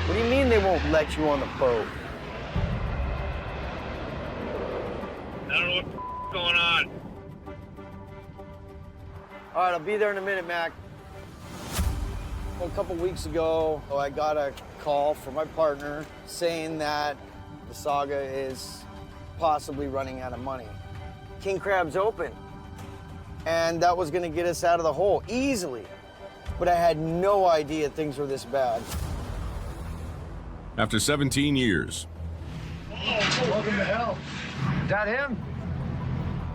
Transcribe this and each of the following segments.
What do you mean they won't let you on the boat? I don't know what's going on. All right, I'll be there in a minute, Mac. Well, a couple weeks ago, I got a call from my partner saying that the Saga is possibly running out of money. King Crab's open. And that was gonna get us out of the hole easily. But I had no idea things were this bad. After 17 years, Welcome to hell. Is that him?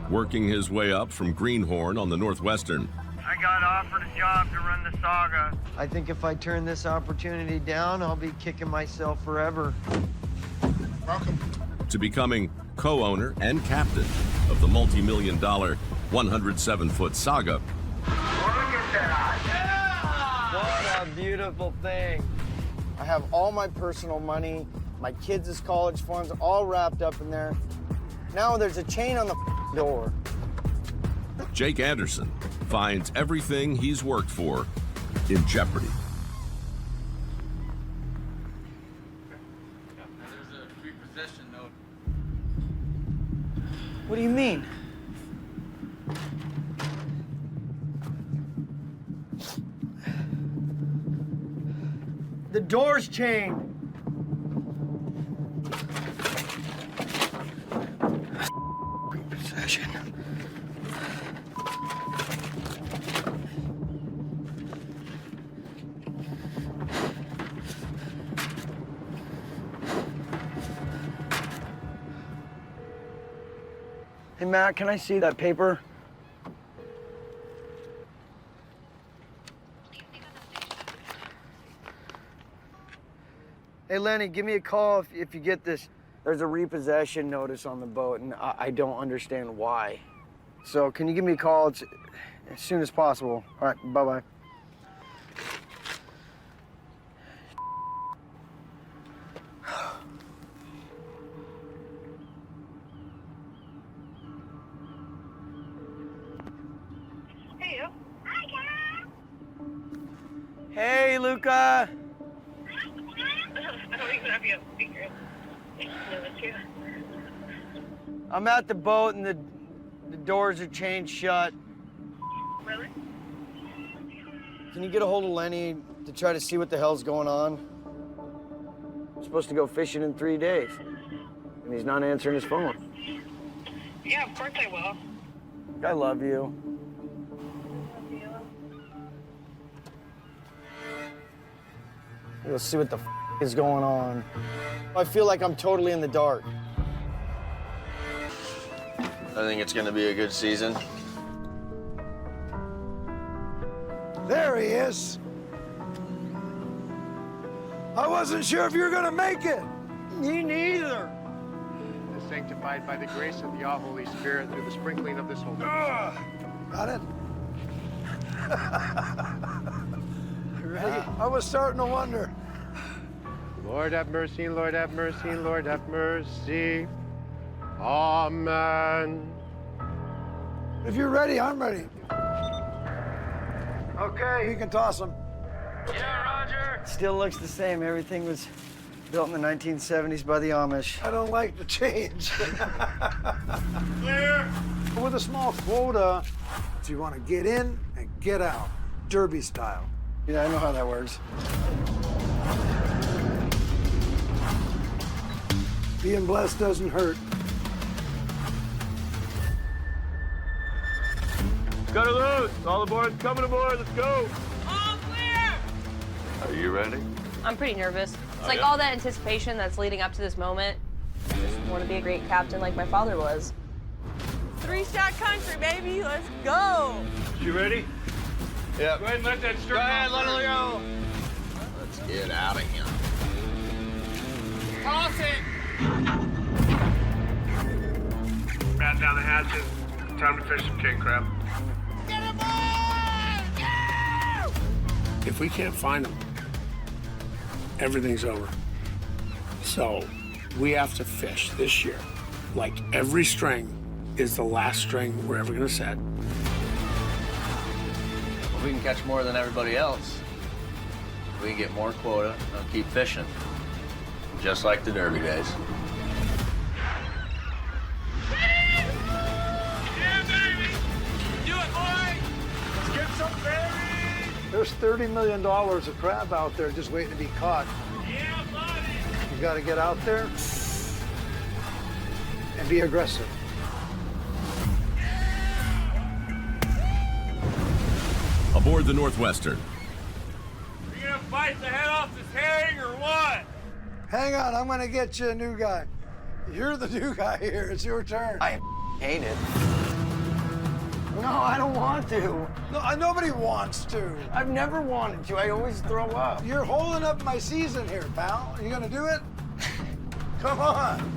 working his way up from Greenhorn on the Northwestern, I got offered a job to run the Saga. I think if I turn this opportunity down, I'll be kicking myself forever. Welcome. to becoming co-owner and captain of the multi-million-dollar 107-foot Saga. What a beautiful thing. I have all my personal money, my kids' college funds, all wrapped up in there. Now there's a chain on the door. Jake Anderson finds everything he's worked for in jeopardy. There's a repossession note. What do you mean? The door's chained. Repossession. Hey, Matt, can I see that paper? Hey, Lenny, give me a call if you get this. There's a repossession notice on the boat, and I don't understand why. So can you give me a call as soon as possible? All right, bye-bye. Hey, you. Hi, Kat. Hey, Luca. I don't even have you on speaker. I miss you. I'm at the boat, and the doors are chained shut. Really? Can you get a hold of Lenny to try to see what the hell's going on? I'm supposed to go fishing in 3 days, and he's not answering his phone. Yeah, of course I will. I love you. We'll see what the is going on. I feel like I'm totally in the dark. I think it's going to be a good season. There he is. I wasn't sure if you were gonna make it. Me neither. Is sanctified by the grace of the Holy Spirit through the sprinkling of this holy. Got it? Ready? I was starting to wonder. Lord have mercy, Lord have mercy, Lord have mercy. Amen. If you're ready, I'm ready. Okay, you can toss them. Still looks the same. Everything was built in the 1970s by the Amish. I don't like the change. Clear. With a small quota, so you want to get in and get out, derby style. Yeah, I know how that works. Being blessed doesn't hurt. Got it loose. All aboard. Coming aboard. Let's go. All clear! Are you ready? I'm pretty nervous. It's like all that anticipation that's leading up to this moment. I just want to be a great captain like my father was. Three-shot country, baby. Let's go. You ready? Yeah. Go ahead and let that stern Go ahead, off let it first. go. Let's get out of here. Toss it. Batten down the hatches. Time to fish some king crab. Get him on! Go! If we can't find them, everything's over. So we have to fish this year like every string is the last string we're ever gonna set. If we can catch more than everybody else, we get more quota, they'll keep fishing. Just like the Derby days. There's $30 million of crab out there just waiting to be caught. Yeah, buddy. You got to get out there and be aggressive. Aboard the Northwestern, You gonna fight the head off this herring or what? Hang on, I'm going to get you a new guy. You're the new guy here. It's your turn. I hate it. No, I don't want to. No, nobody wants to. I've never wanted to. I always throw up. You're holding up my season here, pal. Are you going to do it? Come on.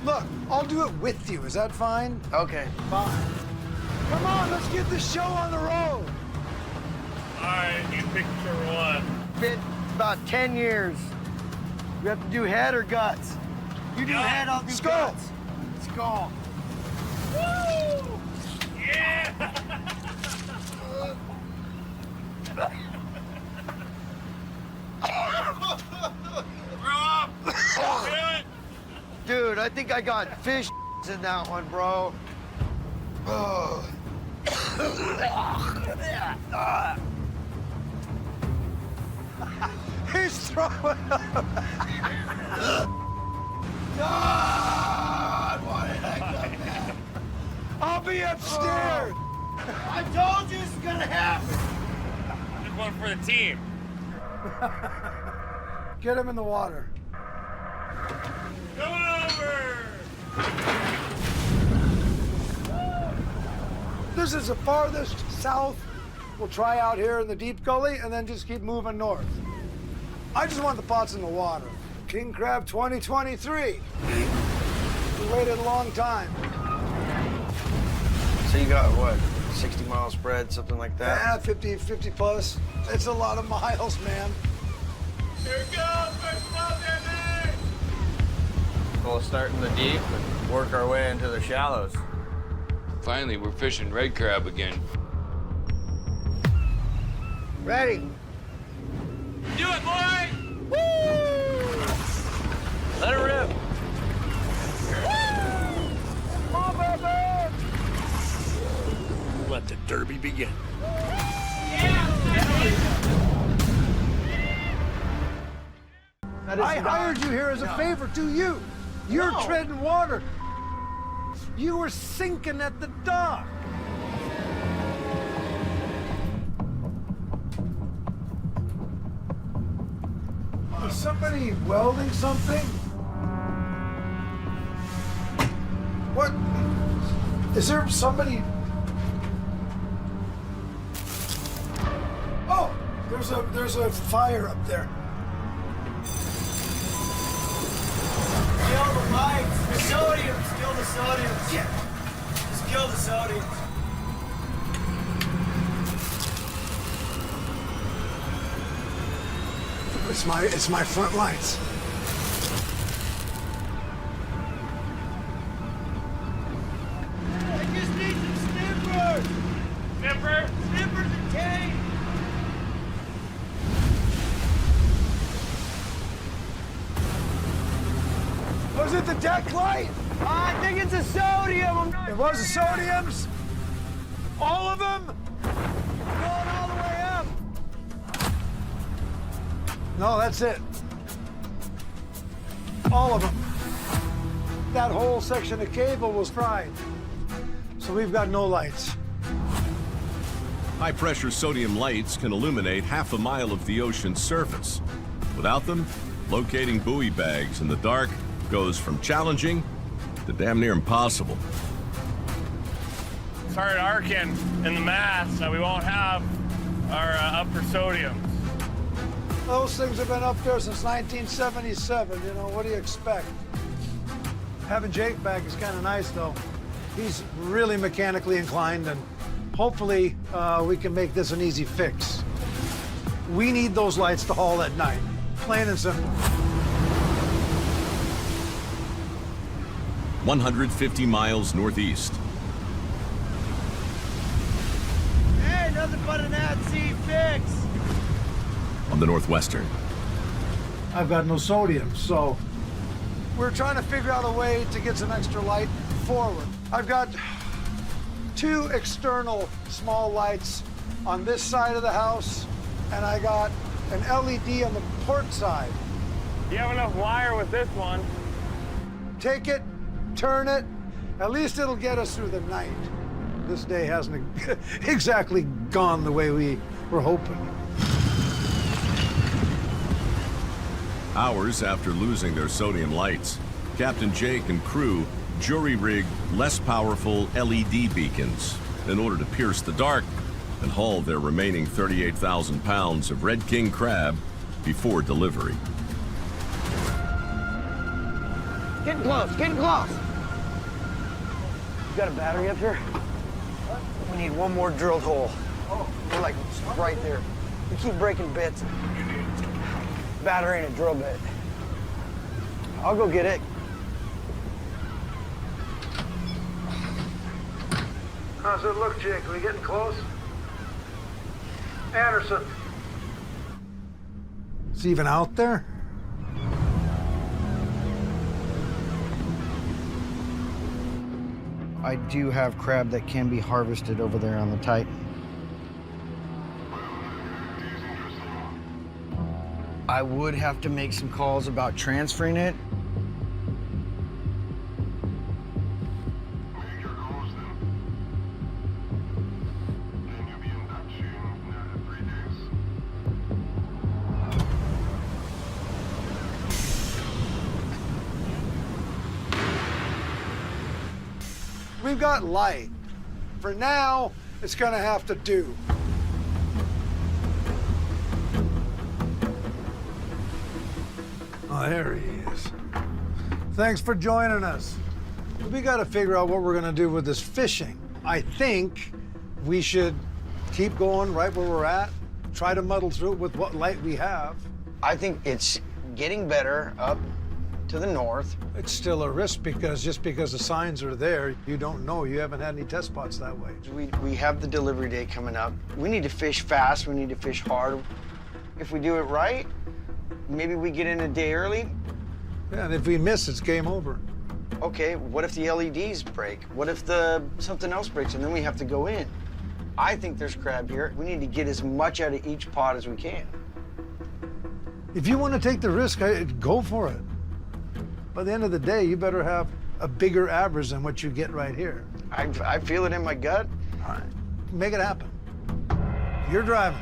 Look, I'll do it with you. Is that fine? Okay. Fine. Come on, let's get the show on the road. All right, you picture one. Been about 10 years. We have to do head or guts. You do head, I'll do Skull. guts. Skull. Woo! Yeah! Grow up! Good! Dude, I think I got fish in that one, bro. Oh. He's throwing up. God, why did I come back? I'll be upstairs. I told you this is gonna happen. Just one for the team. Get him in the water. Coming over! This is the farthest south we'll try out here in the deep gully and then just keep moving north. I just want the pots in the water. King Crab 2023. We waited a long time. So you got what, 60-mile spread, something like that? Yeah, 50 plus. It's a lot of miles, man. Here we go! First stop, baby! We'll start in the deep and work our way into the shallows. Finally, we're fishing red crab again. Ready? Do it, boy! Let it rip. Let the derby begin. I hired you here as a favor to you. You're treading water. You were sinking at the dock. Is somebody welding something? What? Is there somebody? Oh, there's a fire up there. Kill the lights. The sodiums. Kill the sodiums. Yeah. Just kill the sodiums. It's my front lights. I just need some snippers. Snipper! Snippers and tape. Was it the deck light? I think it's a sodium. I'm not It was the sodiums? All of them? going all the way up. No, that's it. All of them. That whole section of cable was fried. So we've got no lights. high-pressure sodium lights can illuminate half a mile of the ocean's surface. Without them, locating buoy bags in the dark goes from challenging to damn near impossible. Started arcing in the mast, so we won't have our upper sodiums. Those things have been up there since 1977. You know, what do you expect? Having Jake back is kind of nice, though. He's really mechanically inclined, and hopefully we can make this an easy fix. We need those lights to haul at night. Plain and simple. 150 miles northeast. Hey, nothing but an at-sea fix. on the Northwestern. I've got no sodium, so we're trying to figure out a way to get some extra light forward. I've got 2 external small lights on this side of the house, and I got an LED on the port side. You have enough wire with this one. Take it, turn it, at least it'll get us through the night. This day hasn't exactly gone the way we were hoping. Hours after losing their sodium lights, Captain Jake and crew jury-rigged less powerful LED beacons in order to pierce the dark and haul their remaining 38,000 pounds of Red King crab before delivery. Getting close, getting close. You got a battery up here? We need one more drilled hole. We're like right there. We keep breaking bits. Battery and a drill bit. I'll go get it. How's it look, Jake? Are we getting close? Anderson. Is he even out there? I do have crab that can be harvested over there on the Titan. I would have to make some calls about transferring it. We've got light. For now, it's gonna have to do. Oh, there he is. Thanks for joining us. We gotta figure out what we're gonna do with this fishing. I think we should keep going right where we're at, try to muddle through it with what light we have. I think it's getting better up to the north. It's still a risk because just because the signs are there, you don't know. You haven't had any test spots that way. We have the delivery day coming up. We need to fish fast. We need to fish hard. If we do it right, maybe we get in a day early. Yeah, and if we miss, it's game over. Okay, what if the LEDs break? What if something else breaks and then we have to go in? I think there's crab here. We need to get as much out of each pot as we can. If you want to take the risk, go for it. By the end of the day, you better have a bigger average than what you get right here. I feel it in my gut. All right, make it happen. You're driving.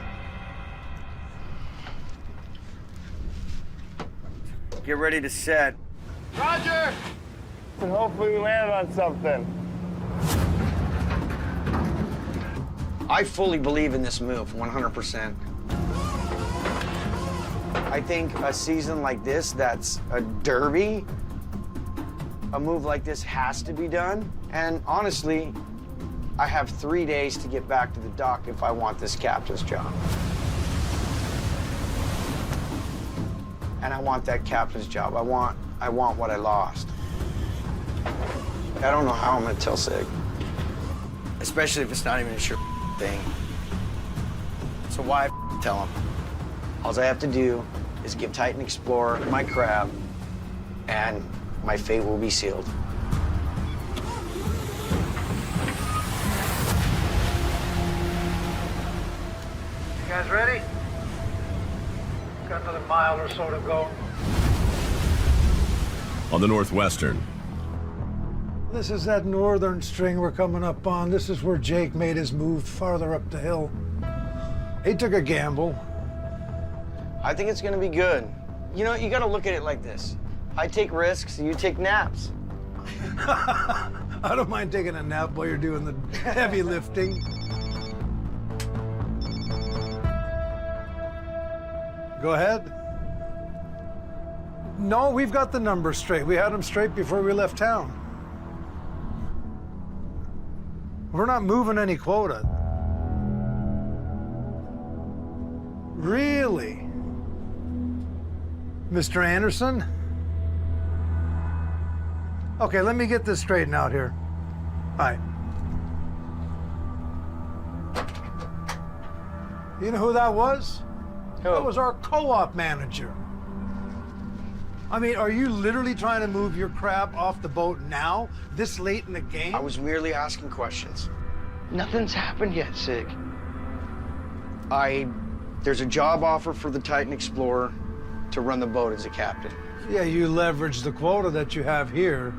Get ready to set. Roger! And hopefully we landed on something. I fully believe in this move, 100%. I think a season like this, that's a derby, a move like this has to be done. And honestly, I have 3 days to get back to the dock if I want this captain's job. And I want that captain's job. I want what I lost. I don't know how I'm gonna tell Sig, especially if it's not even a sure thing. So why tell him? All I have to do is give Titan Explorer my crab, and my fate will be sealed. You guys ready? Got another mile or so to go. On the Northwestern, This is that northern string we're coming up on. This is where Jake made his move farther up the hill. He took a gamble. I think it's gonna be good. You know, you gotta look at it like this. I take risks, you take naps. I don't mind taking a nap while you're doing the heavy lifting. Go ahead. No, we've got the numbers straight. We had them straight before we left town. We're not moving any quota. Really? Mr. Anderson? Okay, let me get this straightened out here. All right. You know who that was? That was our co-op manager. I mean, are you literally trying to move your crab off the boat now, this late in the game? I was merely asking questions. Nothing's happened yet, Sig. There's a job offer for the Titan Explorer to run the boat as a captain. Yeah, you leverage the quota that you have here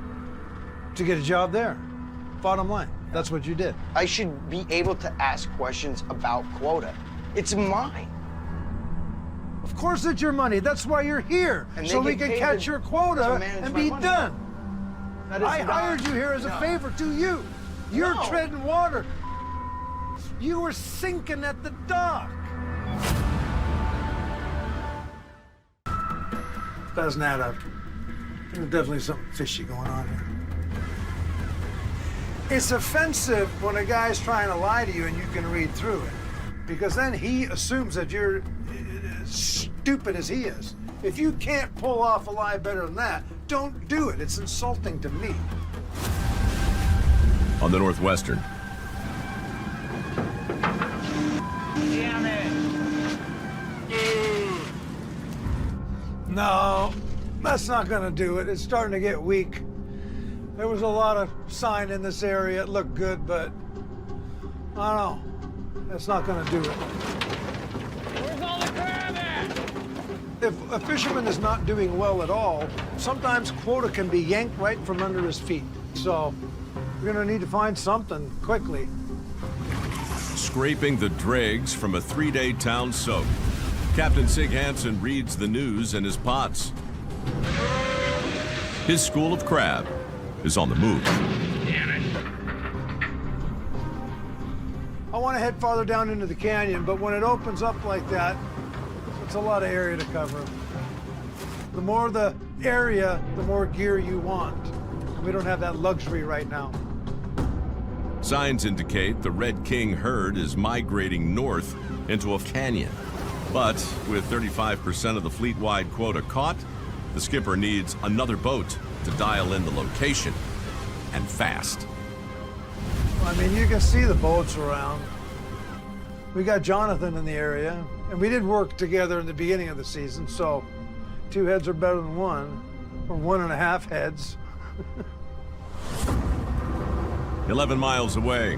to get a job there. Bottom line, that's what you did. I should be able to ask questions about quota. It's mine. Of course it's your money. That's why you're here. And So they we get can paid catch to- your quota to manage and my be money. done. That is I not- hired you here as a No. favor to you. You're No. treading water. You were sinking at the dock. Doesn't add up. There's definitely something fishy going on here. It's offensive when a guy's trying to lie to you and you can read through it, because then he assumes that you're as stupid as he is. If you can't pull off a lie better than that, don't do it. It's insulting to me. On the Northwestern, Damn it. No, that's not gonna do it. It's starting to get weak. There was a lot of sign in this area. It looked good, but I don't know. That's not gonna do it. Where's all the crab at? If a fisherman is not doing well at all, sometimes quota can be yanked right from under his feet. So we're gonna need to find something quickly. scraping the dregs from a 3-day town soak, Captain Sig Hansen reads the news in his pots. His school of crab is on the move. Damn it. I want to head farther down into the canyon, but when it opens up like that, it's a lot of area to cover. The more the area, the more gear you want. We don't have that luxury right now. Signs indicate the Red King herd is migrating north into a canyon. But with 35% of the fleet-wide quota caught, the skipper needs another boat to dial in the location, and fast. I mean, you can see the boats around. We got Jonathan in the area, and we did work together in the beginning of the season, so 2 heads are better than 1, or 1.5 heads. 11 miles away,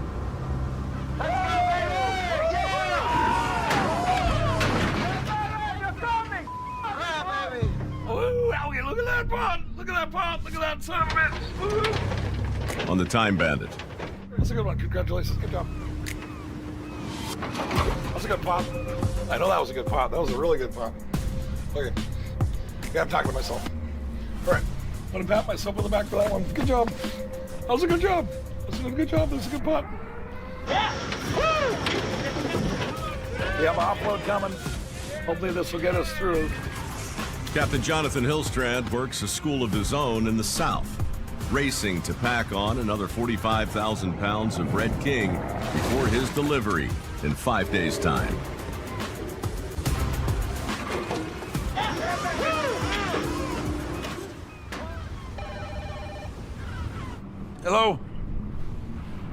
Ooh, Algie, look at that pot! Look at that pot! Look at that son of a bitch! on the Time Bandit. That's a good one. Congratulations. Good job. That's a good pot. I know that was a good pot. That was a really good pot. Okay. Yeah, I'm talking to myself. All right. I'm going to pat myself on the back for that one. Good job. That was a good job. That's a good job. That's a good pot. Yeah. Woo! We have an offload coming. Hopefully this will get us through. Captain Jonathan Hillstrand works a school of his own in the south, racing to pack on another 45,000 pounds of Red King before his delivery in 5 days' time. Hello?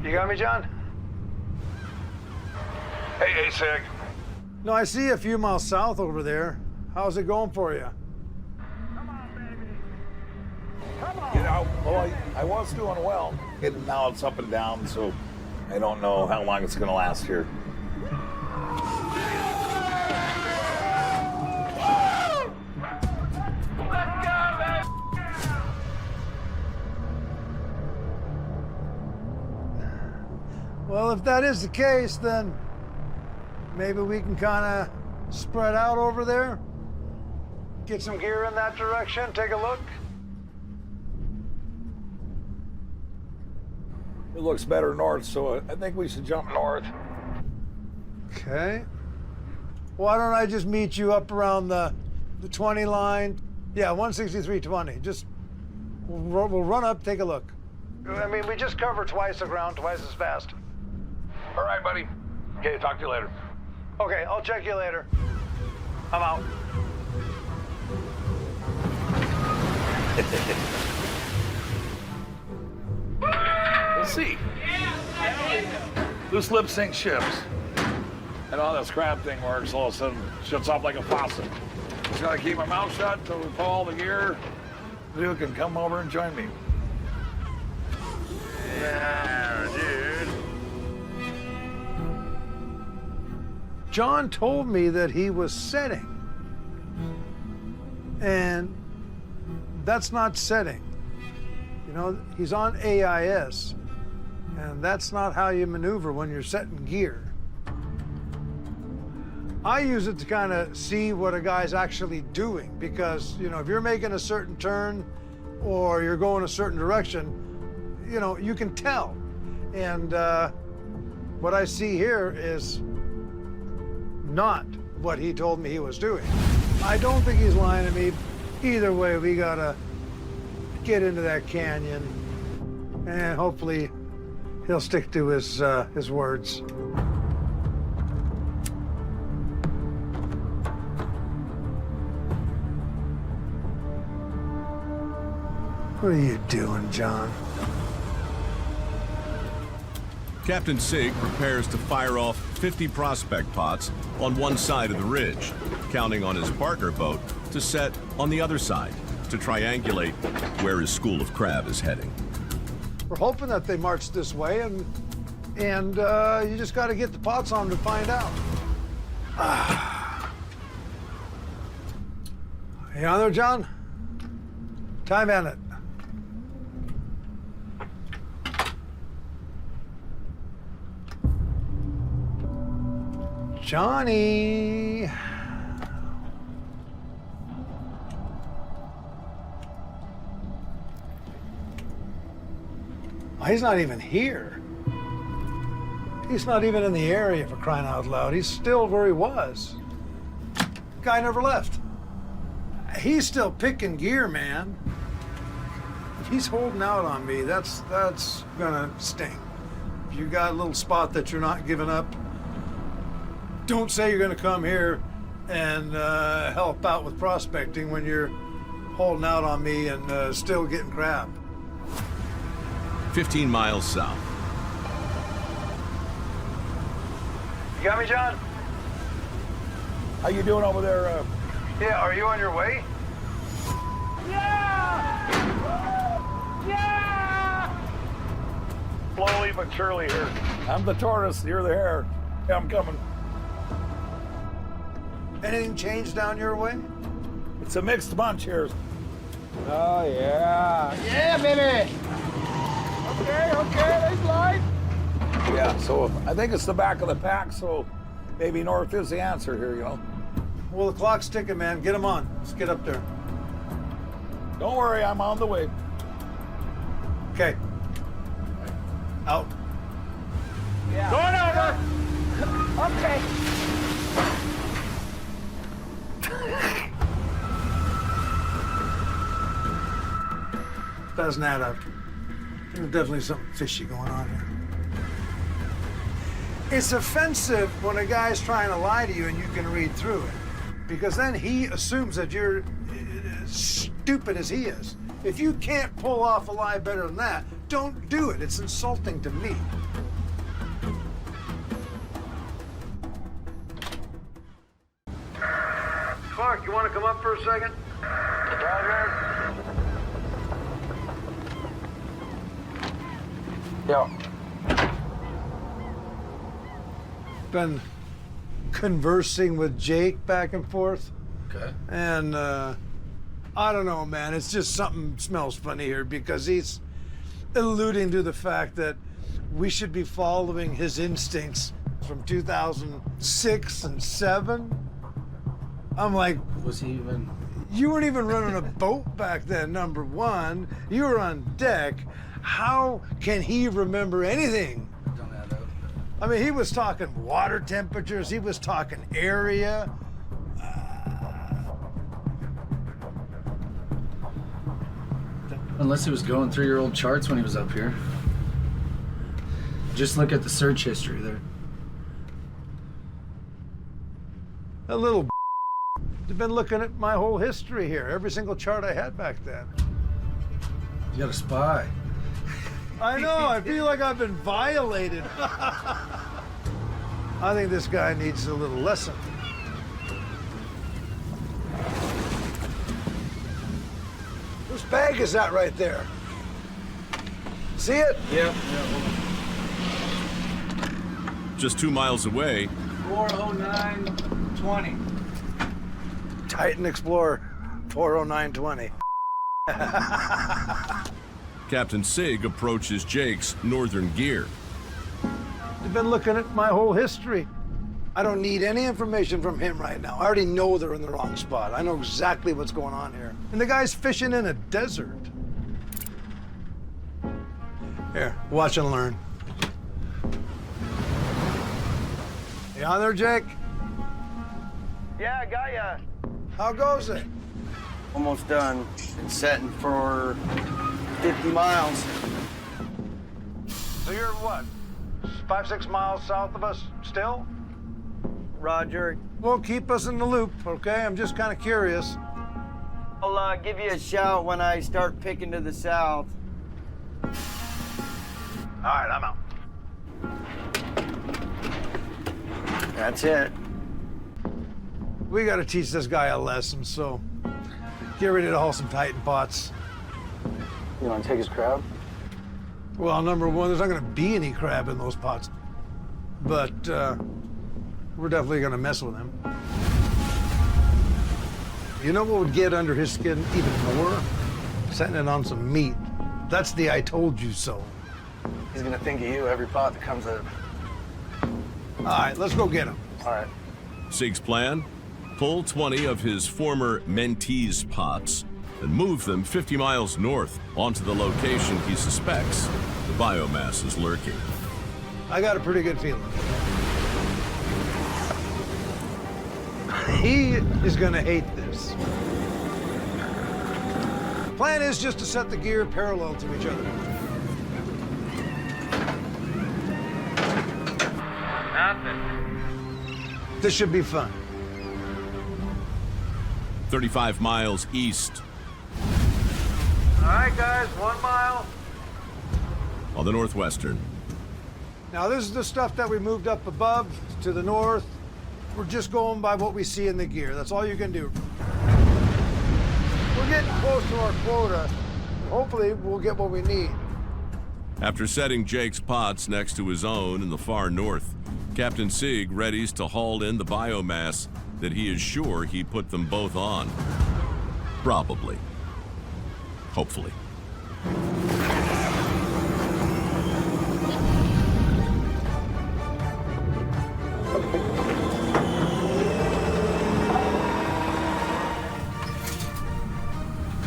You got me, John? Hey, Sig. No, I see you a few miles south over there. How's it going for you? You know, well, I was doing well. And now it's up and down, so I don't know how long it's going to last here. Well, if that is the case, then maybe we can kind of spread out over there. Get some gear in that direction, take a look. It looks better north, so I think we should jump north. Okay. Why don't I just meet you up around the 20 line? Yeah, 163.20. Just, we'll run up, take a look. I mean, we just cover twice the ground, twice as fast. All right, buddy. Okay, talk to you later. Okay, I'll check you later. I'm out. We'll see. Loose lips sink ships. and how this crab thing works, all of a sudden shuts off like a faucet. Just gotta keep my mouth shut until we pull all the gear. You can come over and join me. Yeah, dude. John told me that he was setting. And that's not setting. You know, he's on AIS, and that's not how you maneuver when you're setting gear. I use it to kind of see what a guy's actually doing, because, you know, if you're making a certain turn or you're going a certain direction, you know, you can tell. And what I see here is not what he told me he was doing. I don't think he's lying to me. Either way, we gotta get into that canyon, and hopefully he'll stick to his words. What are you doing, John? Captain Sig prepares to fire off 50 prospect pots on one side of the ridge, counting on his partner boat to set on the other side to triangulate where his school of crab is heading. We're hoping that they march this way, and you just got to get the pots on to find out. You on there, John? Time at it. Johnny. Oh, he's not even here. He's not even in the area, for crying out loud. He's still where he was. Guy never left. He's still picking gear, man. If he's holding out on me, that's gonna sting. If you got a little spot that you're not giving up, don't say you're gonna come here and help out with prospecting when you're holding out on me and still getting crab. 15 miles south. You got me, John? How you doing over there? Yeah, are you on your way? Yeah! Yeah! Slowly but surely here. I'm the tortoise, you're the hare. Yeah, I'm coming. Anything changed down your way? It's a mixed bunch here. Oh, yeah. Yeah, baby! Okay, nice line. Yeah, so I think it's the back of the pack, so maybe north is the answer here, you know. Well, the clock's ticking, man. Get him on. Let's get up there. Don't worry, I'm on the way. Okay. Out. Yeah. Going over. Okay. Doesn't add up. There's definitely something fishy going on here. It's offensive when a guy's trying to lie to you and you can read through it, because then he assumes that you're as stupid as he is. If you can't pull off a lie better than that, don't do it. It's insulting to me. Clark, you want to come up for a second? Roger. Yeah. Been conversing with Jake back and forth. Okay. And I don't know, man. It's just something smells funny here, because he's alluding to the fact that we should be following his instincts from 2006 and 7. I'm like, Was he even? you weren't even running a boat back then, number one. You were on deck. How can he remember anything? Don't add up. I mean, he was talking water temperatures. He was talking area. Unless he was going through your old charts when he was up here. Just look at the search history there. A little They've been looking at my whole history here, every single chart I had back then. You got a spy. I know, I feel like I've been violated. I think this guy needs a little lesson. Whose bag is that right there? See it? Yep. Just 2 miles away, 40920. Titan Explorer 40920. Captain Sig approaches Jake's northern gear. You've been looking at my whole history. I don't need any information from him right now. I already know they're in the wrong spot. I know exactly what's going on here. And the guy's fishing in a desert. Here, watch and learn. You on there, Jake? Yeah, I got ya. How goes it? Almost done. Been setting for 50 miles. So you're what? 5-6 miles south of us still? Roger. Well, keep us in the loop, okay? I'm just kind of curious. I'll give you a shout when I start picking to the south. All right, I'm out. That's it. We got to teach this guy a lesson, so get ready to haul some Titan pots. You want to take his crab? Well, number one, there's not going to be any crab in those pots, but we're definitely going to mess with him. You know what would get under his skin even more? Setting it on some meat. That's the I told you so. He's going to think of you every pot that comes in. All right, let's go get him. All right. Sig's plan? Pull 20 of his former mentees' pots and move them 50 miles north onto the location he suspects the biomass is lurking. I got a pretty good feeling. He is gonna hate this. Plan is just to set the gear parallel to each other. Nothing. This should be fun. 35 miles east All right, guys, 1 mile. on the northwestern. Now, this is the stuff that we moved up above to the north. We're just going by what we see in the gear. That's all you can do. We're getting close to our quota. Hopefully, we'll get what we need. After setting Jake's pots next to his own in the far north, Captain Sig readies to haul in the biomass that he is sure he put them both on. Probably. Hopefully.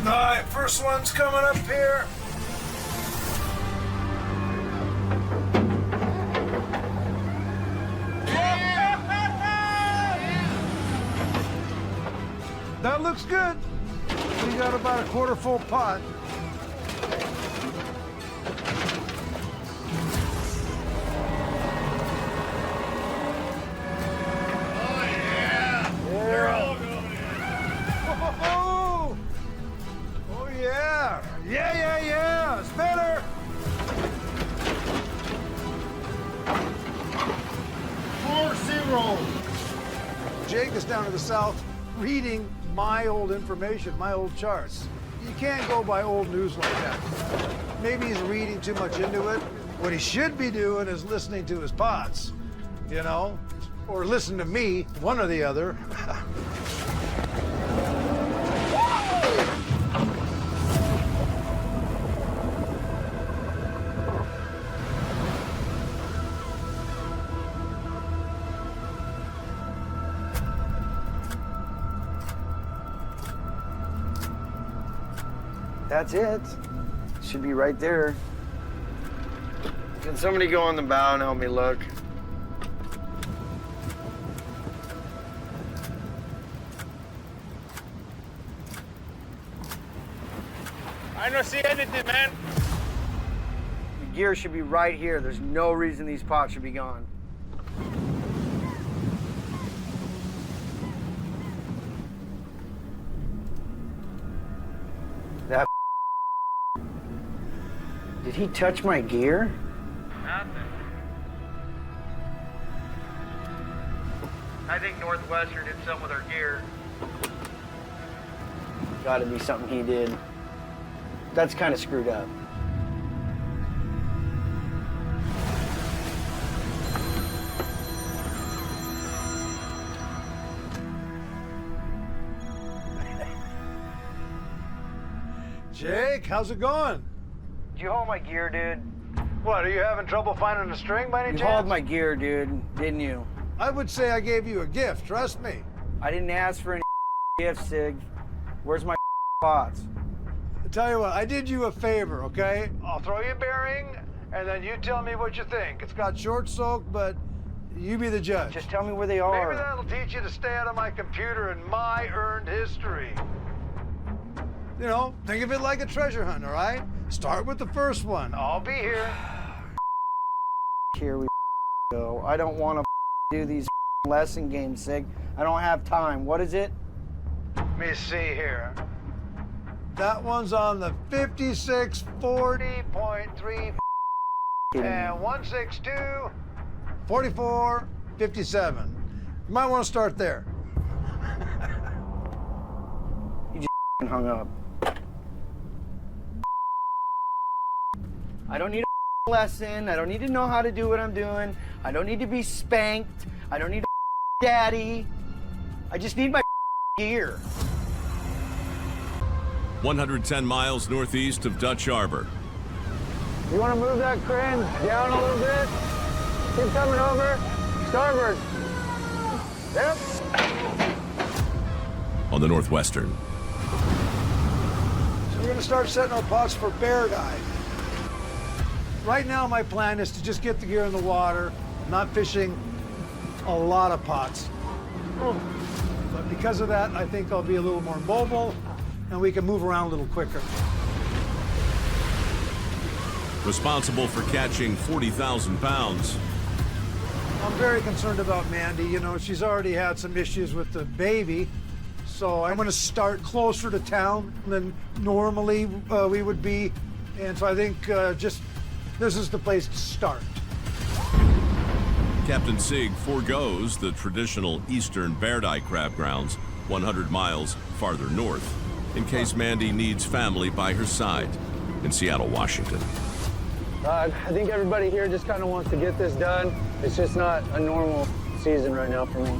All right, first one's coming up here. That looks good. We got about a quarter full pot. Oh, oh yeah. Yeah. It's better. 4-0. Jake is down to the south reading my old information, my old charts. You can't go by old news like that. Maybe he's reading too much into it. What he should be doing is listening to his pots, you know? Or listen to me, one or the other. That's it. Should be right there. Can somebody go on the bow and help me look? I don't see anything, man. The gear should be right here. There's no reason these pots should be gone. That Did he touch my gear? Nothing. I think Northwestern did something with our gear. Gotta be something he did. That's kind of screwed up. Jake, how's it going? Did you haul my gear, dude? What, are you having trouble finding a string by any You chance? hauled my gear, dude, didn't you? I would say I gave you a gift, trust me. I didn't ask for any gift, Sig. Where's my spots? I tell you what, I did you a favor, okay? I'll throw you a bearing, and then you tell me what you think. It's got short soak, but you be the judge. Just tell me where they are. Maybe that'll teach you to stay out of my computer and my earned history. You know, think of it like a treasure hunt, all right? Start with the first one. I'll be here. Here we go. I don't want to do these lesson games, Sig. I don't have time. What is it? Let me see here. That one's on the 5640.3 and 162 4457. You might want to start there. You just hung up. I don't need a lesson. I don't need to know how to do what I'm doing. I don't need to be spanked. I don't need a daddy. I just need my gear. 110 miles northeast of Dutch Harbor. You want to move that crane down a little bit? Keep coming over. Starboard. Yep. On the Northwestern. So we're going to start setting our pots for bear dive. Right now, my plan is to just get the gear in the water, not fishing a lot of pots. But because of that, I think I'll be a little more mobile and we can move around a little quicker. Responsible for catching 40,000 pounds. I'm very concerned about Mandy. You know, she's already had some issues with the baby. So I'm going to start closer to town than normally we would be. And so I think just this is the place to start. Captain Sig forgoes the traditional eastern Bear-Dye crab grounds 100 miles farther north in case Mandy needs family by her side in Seattle, Washington. I think everybody here just kind of wants to get this done. It's just not a normal season right now for me.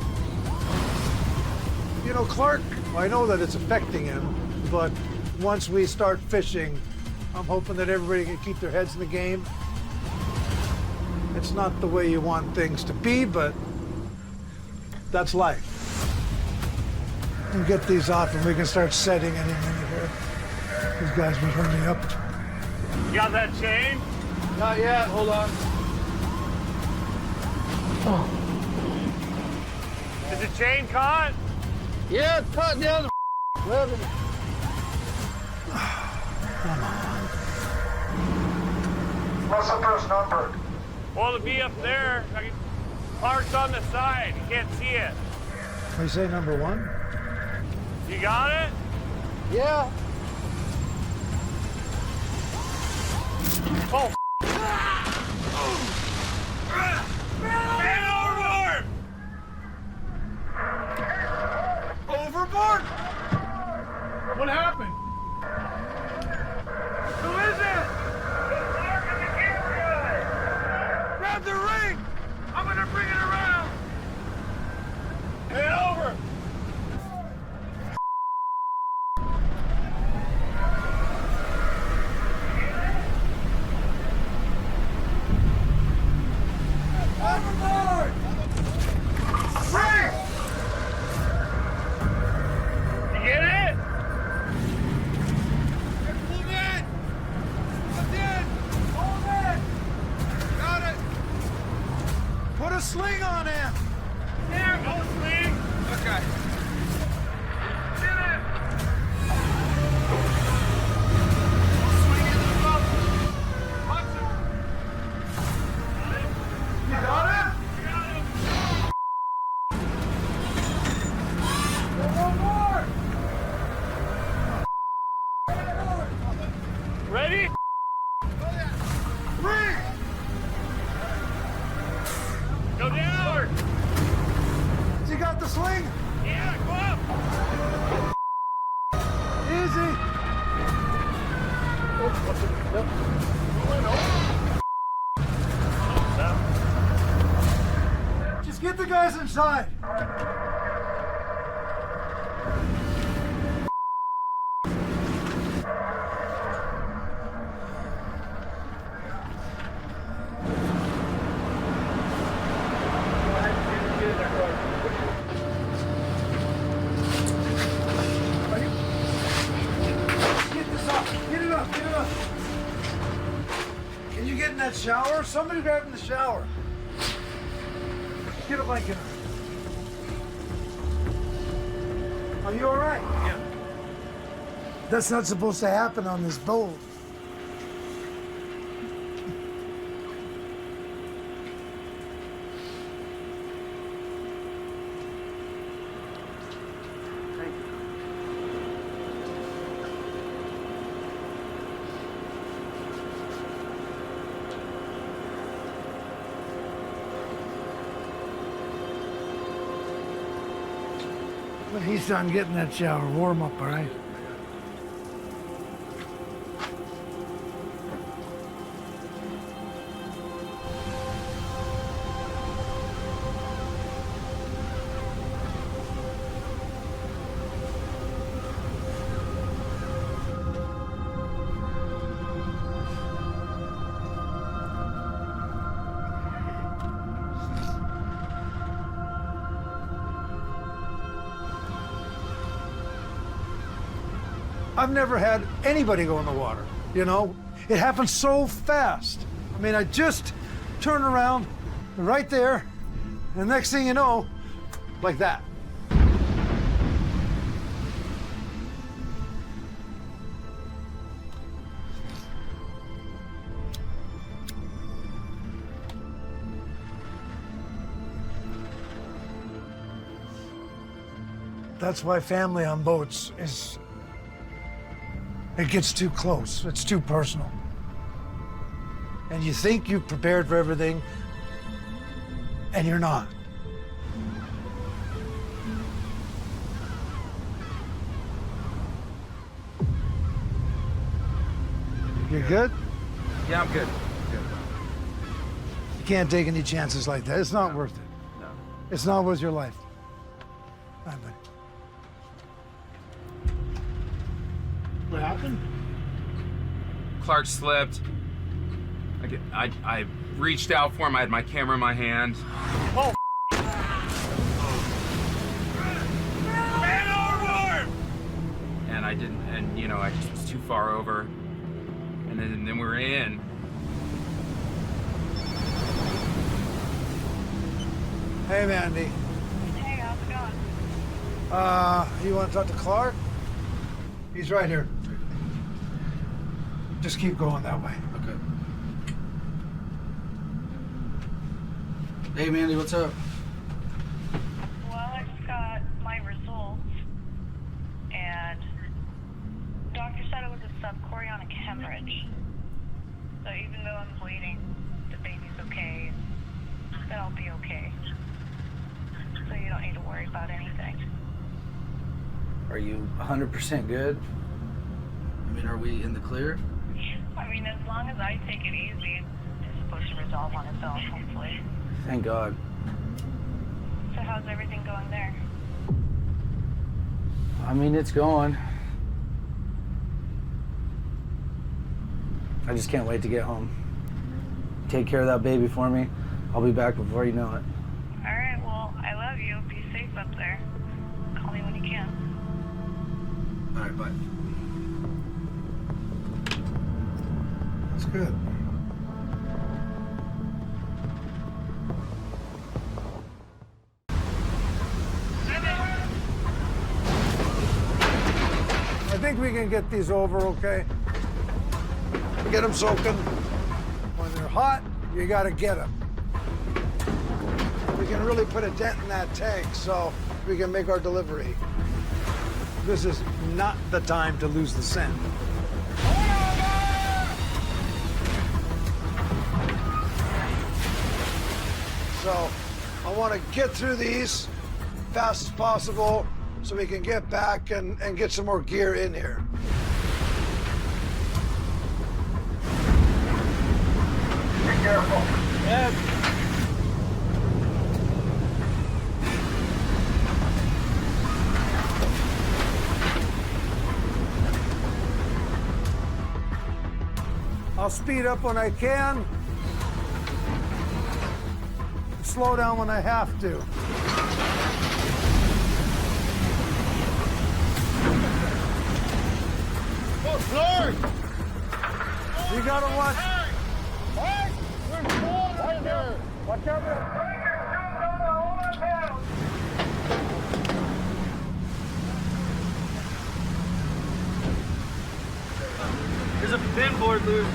You know, Clark, I know that it's affecting him, but once we start fishing, I'm hoping that everybody can keep their heads in the game. It's not the way you want things to be, but that's life. And get these off and we can start setting any minute here. These guys will turn me up. You got that chain? Not yet, hold on. Is the chain caught? Yeah, it's caught down the ribbon. What's the first number? Well, to be up there, Clark's on the side. You can't see it. We say number one? You got it? Yeah. Oh, man, overboard! Overboard! What happened? Who is it? Grab the ring! I'm gonna bring it around! Head over! Overboard! Ring! You get it? Pulled in! Pulled in! Hold in! Got it! Put a sling on him! There, go swing! Okay. Get it! Swing into the boat! Punch him! You got him? Ready? Ring! Go down! Is he you got the sling? Yeah, go up. Easy. Just get the guys inside. Can you get in that shower? Somebody grab in the shower. Get a blanket on. Are you all right? Yeah. That's not supposed to happen on this boat. When he's done getting that shower, warm up, all right? I've never had anybody go in the water, you know? It happens so fast. I mean, I just turn around, right there, and the next thing you know, like that. That's why family on boats is... It gets too close. It's too personal. And you think you've prepared for everything, and you're not. You're good? Yeah, I'm good. You can't take any chances like that. It's not worth it. No. It's not worth your life. Bye, buddy. What happened? Clark slipped. I reached out for him. I had my camera in my hand. Oh! Man overboard! And I didn't, and you know, I just was too far over. And then we were in. Hey, Mandy. Hey, how's it going? You want to talk to Clark? He's right here. Just keep going that way. Okay. Hey, Mandy, what's up? Well, I just got my results, and doctor said it was a subchorionic hemorrhage. So even though I'm bleeding, the baby's okay, then I'll be okay. So you don't need to worry about anything. Are you 100% good? I mean, are we in the clear? I mean, as long as I take it easy, it's supposed to resolve on its own, hopefully. Thank God. So how's everything going there? I mean, it's going. I just can't wait to get home. Take care of that baby for me. I'll be back before you know it. All right, well, I love you. Be safe up there. Call me when you can. All right, bye. That's good. I think we can get these over okay. Get them soaking. When they're hot, you gotta get them. We can really put a dent in that tank so we can make our delivery. This is not the time to lose the scent. So I want to get through these fast as possible so we can get back and get some more gear in here. Be careful. Yeah. I'll speed up when I can. Slow down when I have to. Oh, Lord! You gotta watch. What? Right there. Watch out. There's a pin board loose.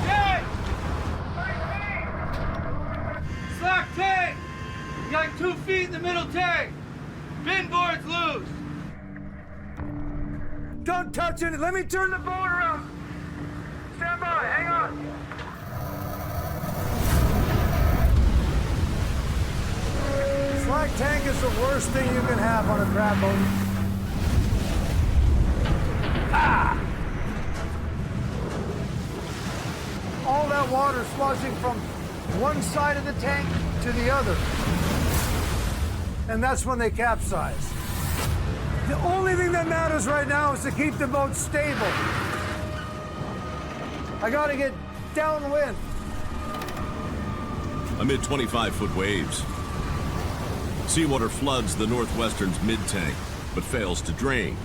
Jay! Slack tank! You got 2 feet in the middle tank. Pin board's loose. Don't touch it. Let me turn the boat around. Stand by. Hang on. Slack tank is the worst thing you can have on a crab boat. Ah! All that water sloshing from one side of the tank to the other. And that's when they capsize. The only thing that matters right now is to keep the boat stable. I gotta get downwind. Amid 25-foot waves, seawater floods the Northwestern's mid-tank, but fails to drain.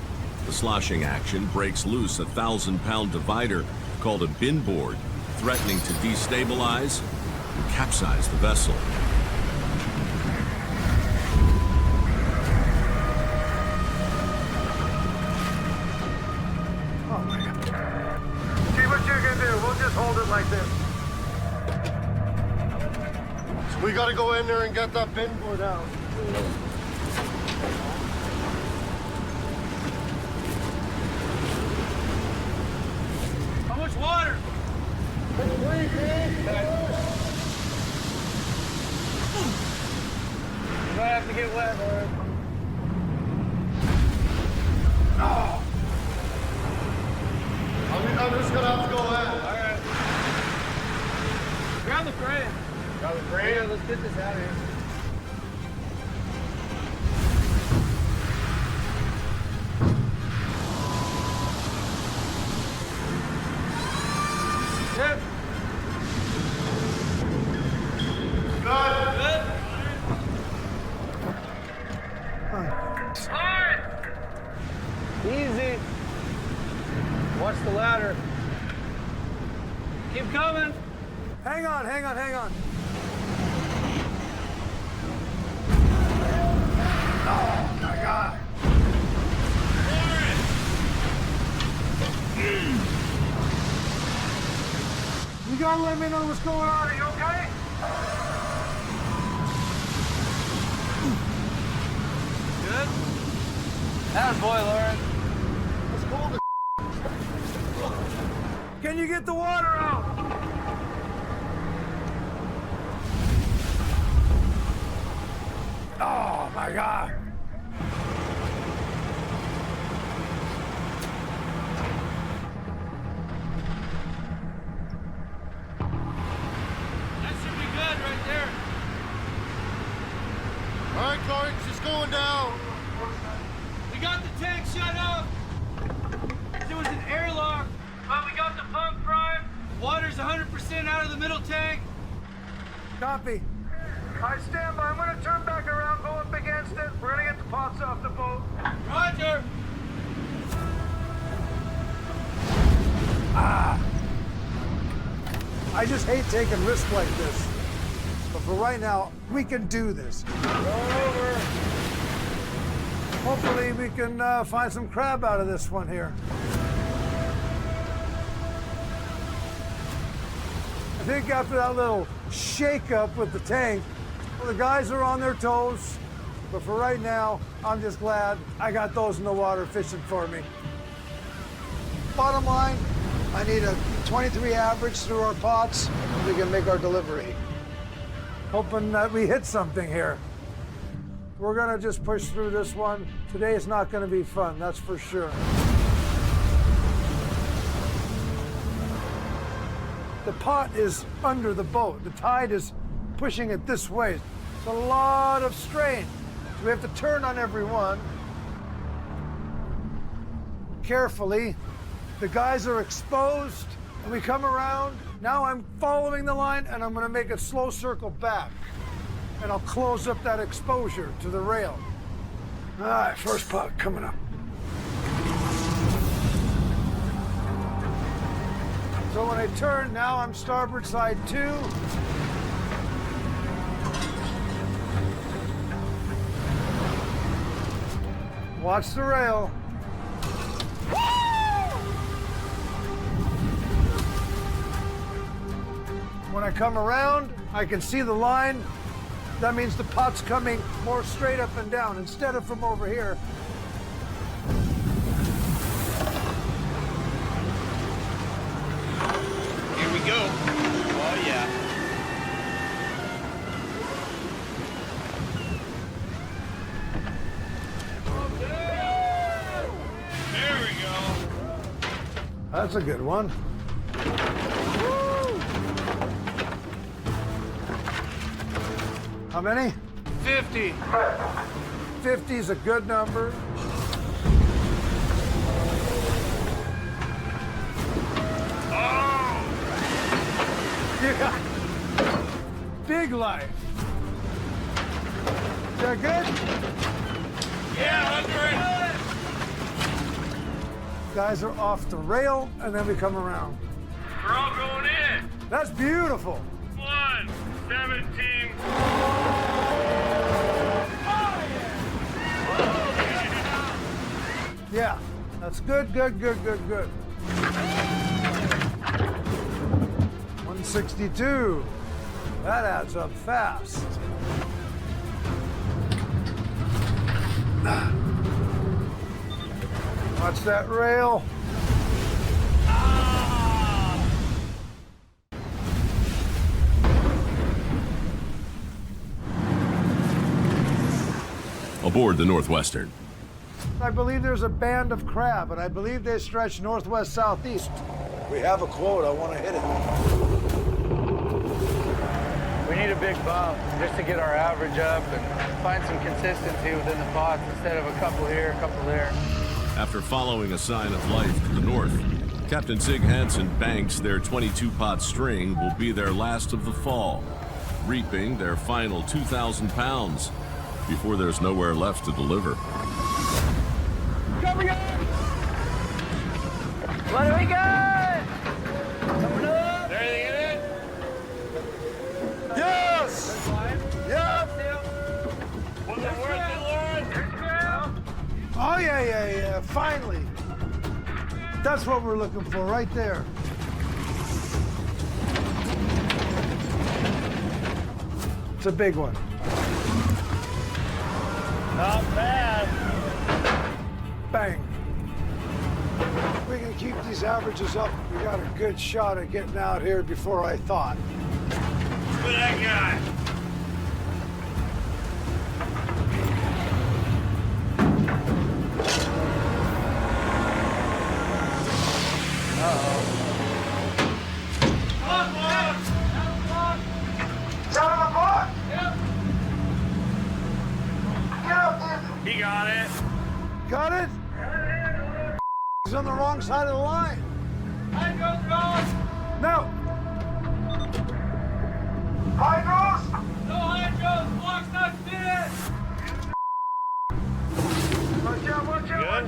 The sloshing action breaks loose a 1,000-pound divider called a bin board, threatening to destabilize and capsize the vessel. Oh my God. See what you can do. We'll just hold it like this. So we gotta go in there and get that bin board out. How much water? 3 feet. You might have to get wet, Lord. Oh. I'm just gonna have to go in. All right. Grab the crane. Grab the crane? Yeah, let's get this out of here. Yep. Good. Hard. Easy. Watch the ladder. Keep coming. Hang on, hang on, hang on. Oh my God. You gotta let me know what's going on. Are you okay? Good? Atta boy, Lauren. Let's hold it. Can you get the water out? Oh my God. That should be good right there. All right, Clark, she's going down. We got the tank shut up. There was an airlock, but we got the pump prime. Water's 100% out of the middle tank. Copy. I stand by. I'm gonna turn back around, go up against it. We're gonna get the pots off the boat. Roger. Ah. I just hate taking risks like this. But for right now, we can do this. Over. Hopefully we can find some crab out of this one here. I think after that little shake-up with the tank, well, the guys are on their toes. But for right now, I'm just glad I got those in the water fishing for me. Bottom line, I need a 23 average through our pots, and we can make our delivery. Hoping that we hit something here. We're gonna just push through this one. Today is not gonna be fun, that's for sure. The pot is under the boat. The tide is pushing it this way. It's a lot of strain. So we have to turn on every one. Carefully. The guys are exposed, and we come around. Now I'm following the line, and I'm gonna make a slow circle back. And I'll close up that exposure to the rail. All right, first pot coming up. So when I turn, now I'm starboard side 2. Watch the rail. When I come around, I can see the line. That means the pot's coming more straight up and down instead of from over here. Here we go. Oh, yeah. There we go. That's a good one. How many? 50. 50 is a good number. Oh! Yeah. Big life. Is that good? Yeah, 100. Guys are off the rail, and then we come around. We're all going in. That's beautiful. 117. Yeah, that's good, good, good, good, good. 162. That adds up fast. Watch that rail. Aboard the Northwestern. I believe there's a band of crab, and I believe they stretch northwest, southeast. We have a quote. I want to hit it. We need a big bump just to get our average up and find some consistency within the pots instead of a couple here, a couple there. After following a sign of life to the north, Captain Sig Hansen banks their 22-pot string will be their last of the fall, reaping their final 2,000 pounds before there's nowhere left to deliver. Coming up! What do we got? Coming up! Is there anything in it? Yes! Yep! Was it worth it, Lauren? Oh, yeah. Finally. That's what we're looking for right there. It's a big one. Not bad. Bang. If we can keep these averages up, we got a good shot at getting out here before I thought. Look at that guy. He got it. Got it? He's on the wrong side of the line. Hydros gone. No. Hydros. No hydros. Block's not fit. Watch out, watch out.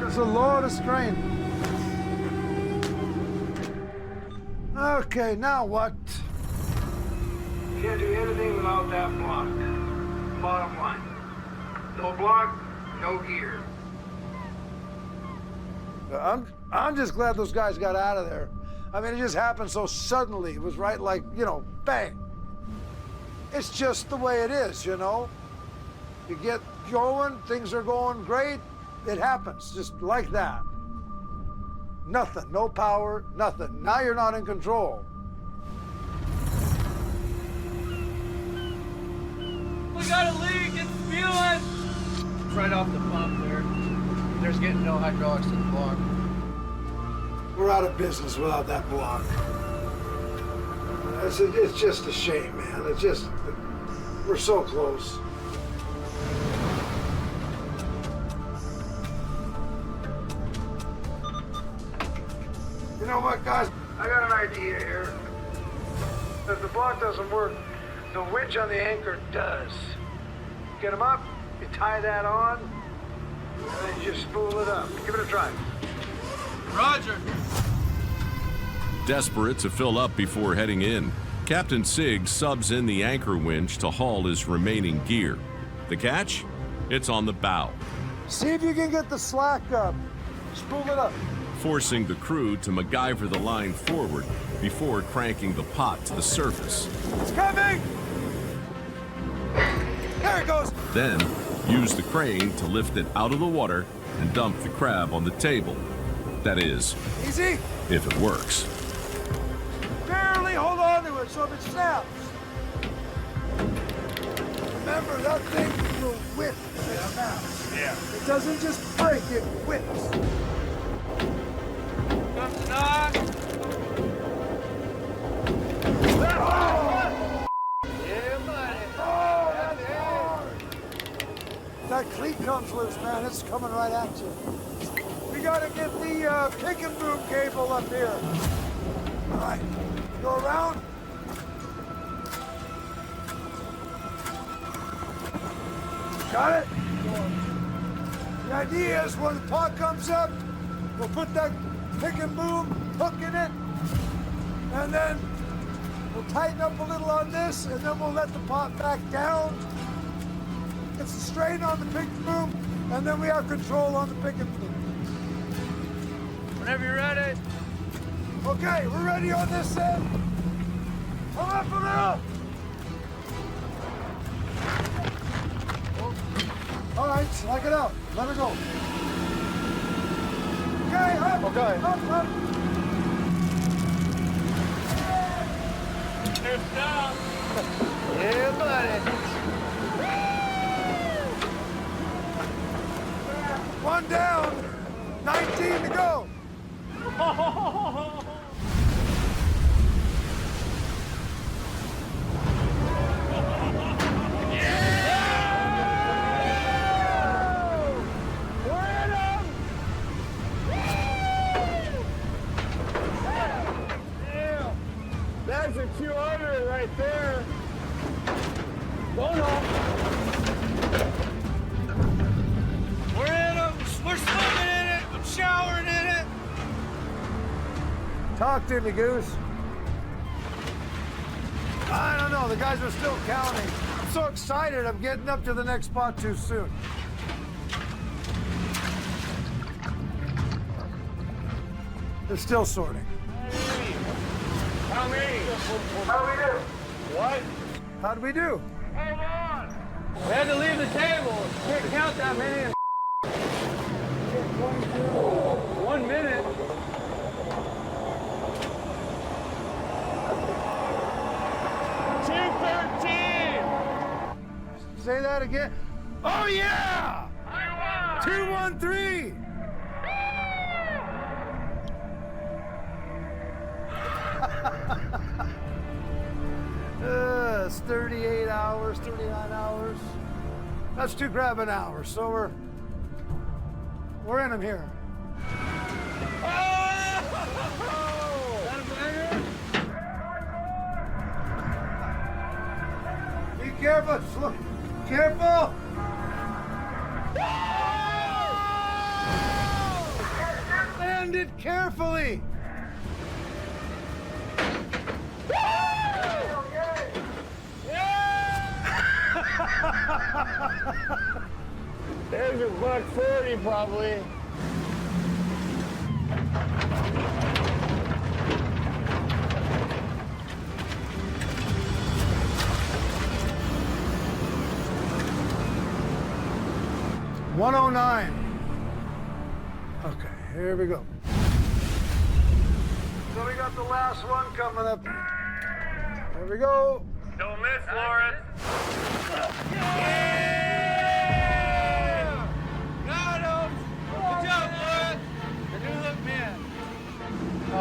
It's a load of strain. Okay, now what? Can't do anything without that block. Bottom line. No block, no gear. I'm just glad those guys got out of there. I mean, it just happened so suddenly. It was right like, bang. It's just the way it is, You get going, things are going great, it happens, just like that. Nothing, no power, nothing. Now you're not in control. We got a leak. It's spewing. doing? It's right off the pump there. There's getting no hydraulics to the block. We're out of business without that block. It's just a shame, man. It's just, we're so close. You know what, guys? I got an idea here. If the block doesn't work, the winch on the anchor does. Get them up, you tie that on, and then you just spool it up. Give it a try. Roger. Desperate to fill up before heading in, Captain Sig subs in the anchor winch to haul his remaining gear. The catch? It's on the bow, See if you can get the slack up. Spool it up. forcing the crew to MacGyver the line forward before cranking the pot to the surface. It's coming! There it goes! Then, use the crane to lift it out of the water and dump the crab on the table. That is, Easy. if it works. Barely hold on to it so if it snaps. Remember, that thing will whip if it snaps. Yeah. It doesn't just break, it whips. Come to knock. Yeah, buddy. Oh, that's hard. That cleat comes loose, man. It's coming right at you. We gotta get the pick and boom cable up here. All right, go around. Got it? The idea is when the pot comes up, we'll put that pick and boom hook in it, and then we'll tighten up a little on this, and then we'll let the pot back down. It's a strain on the pick and boom, and then we have control on the pick and boom. Whenever you're ready. Okay, we're ready on this end. Come up a little. All right, slack it out. Let her go. Okay, up. Okay. Up. There's down. Yeah, buddy. One down, 19 to go. That's a 200 right there. Oh no. We're in them. We're swimming in it. I'm showering in it. Talk to me, Goose. I don't know. The guys are still counting. I'm so excited. I'm getting up to the next spot too soon. They're still sorting. How many? How do we do? What? How do we do? Hold on. We had to leave the table. Can't count that many. 1 minute. Say that again. Oh, yeah! 213! It's 38 hours, 39 hours. That's 2 grab an hour, so we're in them here. Be careful, slow. Careful! Land it carefully! There's your $140 probably. $109. Okay, here we go. So we got the last one coming up. Here we go. Don't miss, Lawrence. Yeah!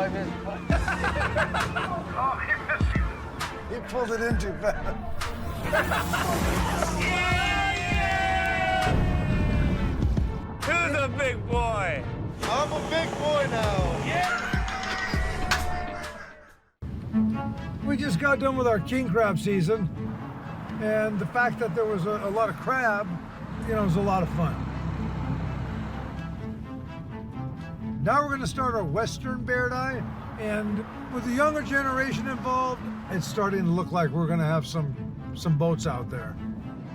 I missed. Oh, he missed. He pulled it in too fast. Who's a big boy? I'm a big boy now. We just got done with our king crab season, and the fact that there was a lot of crab, was a lot of fun. Now we're going to start our western bear dive, and with the younger generation involved, it's starting to look like we're going to have some boats out there,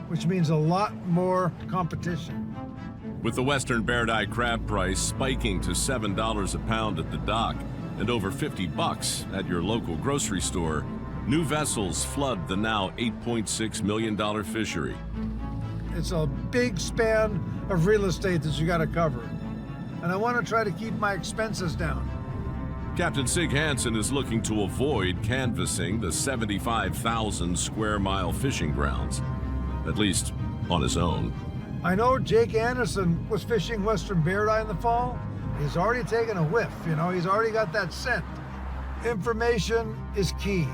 which means a lot more competition. With the Western Bear Die crab price spiking to $7 a pound at the dock and over $50 at your local grocery store, new vessels flood the now $8.6 million fishery. It's a big span of real estate that you got to cover, and I want to try to keep my expenses down. Captain Sig Hansen is looking to avoid canvassing the 75,000 square mile fishing grounds, at least on his own. I know Jake Anderson was fishing Western Bear Die in the fall. He's already taken a whiff, he's already got that scent. Information is key.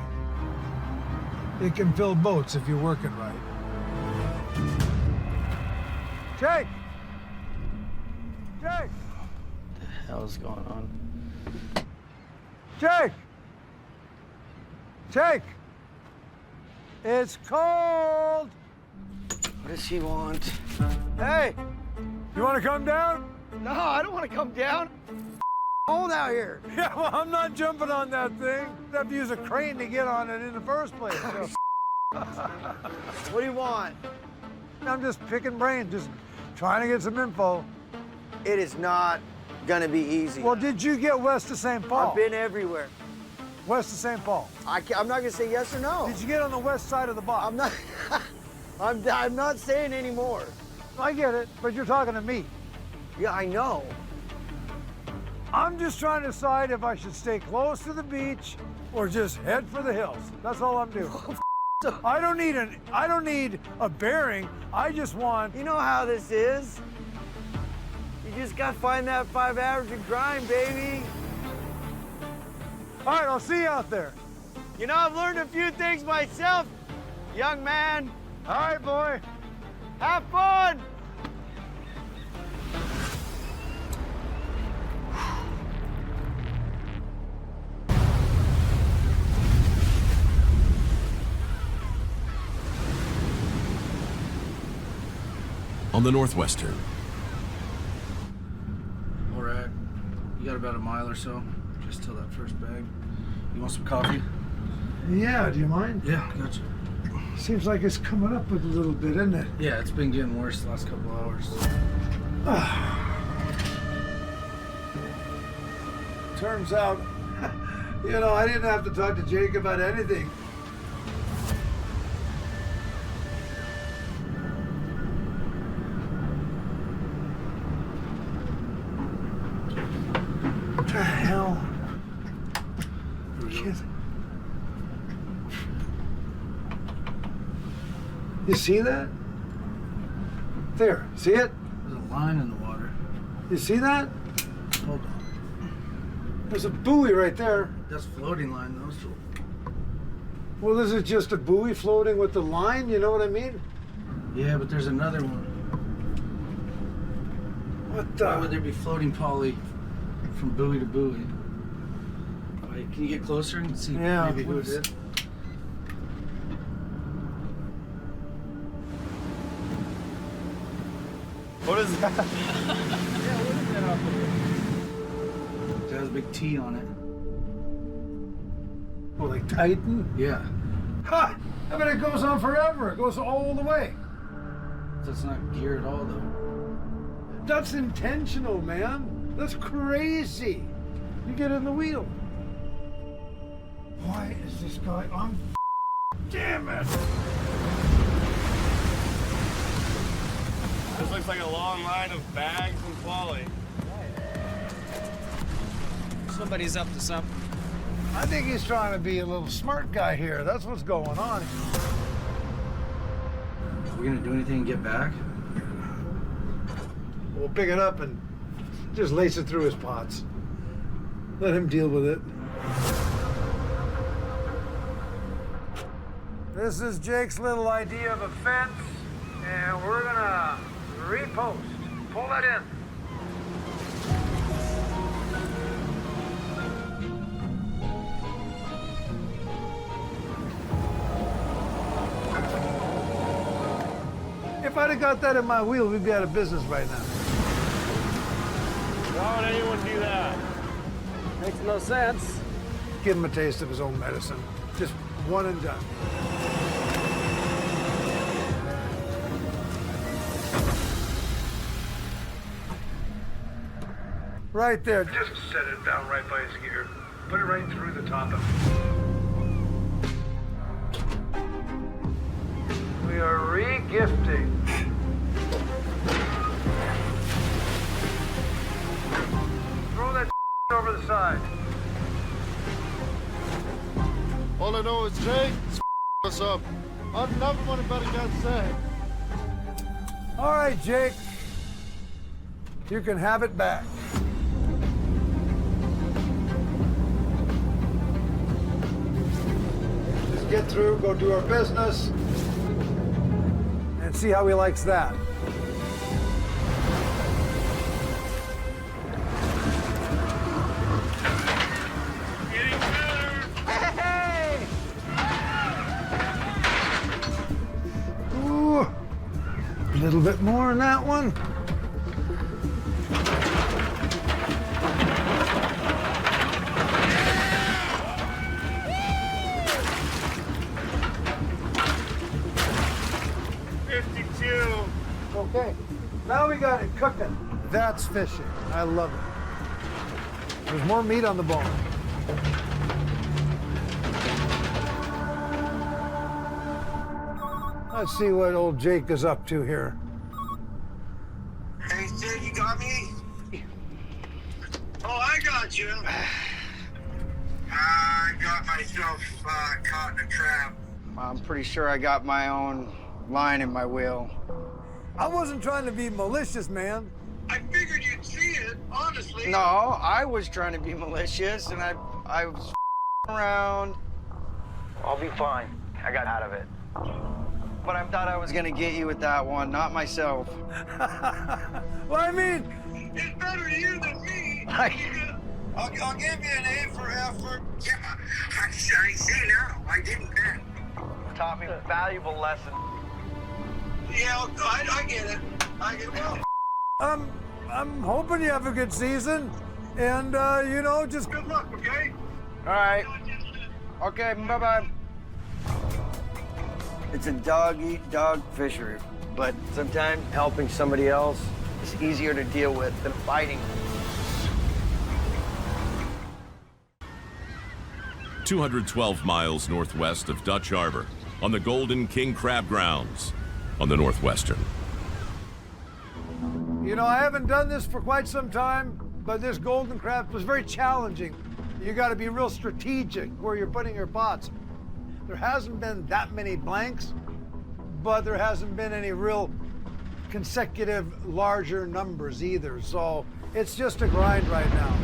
It can fill boats if you work it right. Jake! Jake! What the hell is going on? Jake! Jake! It's cold! What does he want? Hey! You want to come down? No, I don't want to come down. Cold out here. Yeah, well, I'm not jumping on that thing. I have to use a crane to get on it in the first place. So. What do you want? I'm just picking brains, just trying to get some info. It is not gonna be easy. Well, did you get west of St. Paul? I've been everywhere. West of St. Paul. I'm not gonna say yes or no. Did you get on the west side of the box? I'm not. I'm not saying anymore. I get it, but you're talking to me. Yeah, I know. I'm just trying to decide if I should stay close to the beach or just head for the hills. That's all I'm doing. I don't need a bearing. I just want. You know how this is. You just gotta find that 5 average and grind, baby. All right, I'll see you out there. I've learned a few things myself, young man. All right, boy. Have fun. On the Northwestern. All right. You got about a mile or so. Just till that first bag. You want some coffee? Yeah, do you mind? Yeah, gotcha. Seems like it's coming up a little bit, isn't it? Yeah, it's been getting worse the last couple hours. Turns out, I didn't have to talk to Jake about anything. What the hell? You see that? There, see it? There's a line in the water. You see that? Hold on. There's a buoy right there. That's floating line, though. So. Well, this is just a buoy floating with the line, you know what I mean? Yeah, but there's another one. What the? Why would there be floating poly from buoy to buoy? Wait, can you get closer and see maybe who it is? What is that? Yeah, what is that out there? It has a big T on it. Oh, like Titan? Yeah. Ha! I mean, it goes on forever. It goes all the way. That's not gear at all, though. That's intentional, man. That's crazy. You get in the wheel. Why is this guy on? Damn it! This looks like a long line of bags and poly. Somebody's up to something. I think he's trying to be a little smart guy here. That's what's going on. Are we gonna do anything and get back? We'll pick it up and just lace it through his pots. Let him deal with it. This is Jake's little idea of a fence, and we're gonna repost. Pull that in. If I'd have got that in my wheel, we'd be out of business right now. Why would anyone do that? Makes no sense. Give him a taste of his own medicine. Just one and done. Right there. Just set it down right by his gear. Put it right through the top of it. We are re-gifting. Throw that over the side. All I know is Jake us up. I've never want to bet against Sig. All right, Jake. You can have it back. Just get through, go do our business, and see how he likes that. A little bit more on that one. Okay, now we got it cooking. That's fishing. I love it. There's more meat on the bone. Let's see what old Jake is up to here. Hey, Sid, you got me? Oh, I got you. I got myself caught in a trap. I'm pretty sure I got my own line in my wheel. I wasn't trying to be malicious, man. I figured you'd see it, honestly. No, I was trying to be malicious, and I was around. I'll be fine. I got out of it. But I thought I was gonna get you with that one, not myself. Well, I mean, it's better you than me. I'll give you an A for effort. Yeah, I see now. I didn't then. Taught me a valuable lesson. Yeah, I get it. I get it. Well, I'm hoping you have a good season, and you know, just good luck, okay? All right. Okay, bye-bye. It's a dog-eat-dog fishery, but sometimes helping somebody else is easier to deal with than fighting. 212 miles northwest of Dutch Harbor, on the Golden King Crab Grounds, on the Northwestern. You know, I haven't done this for quite some time, but this golden crab was very challenging. You got to be real strategic where you're putting your pots. There hasn't been that many blanks, but there hasn't been any real consecutive larger numbers either. So it's just a grind right now.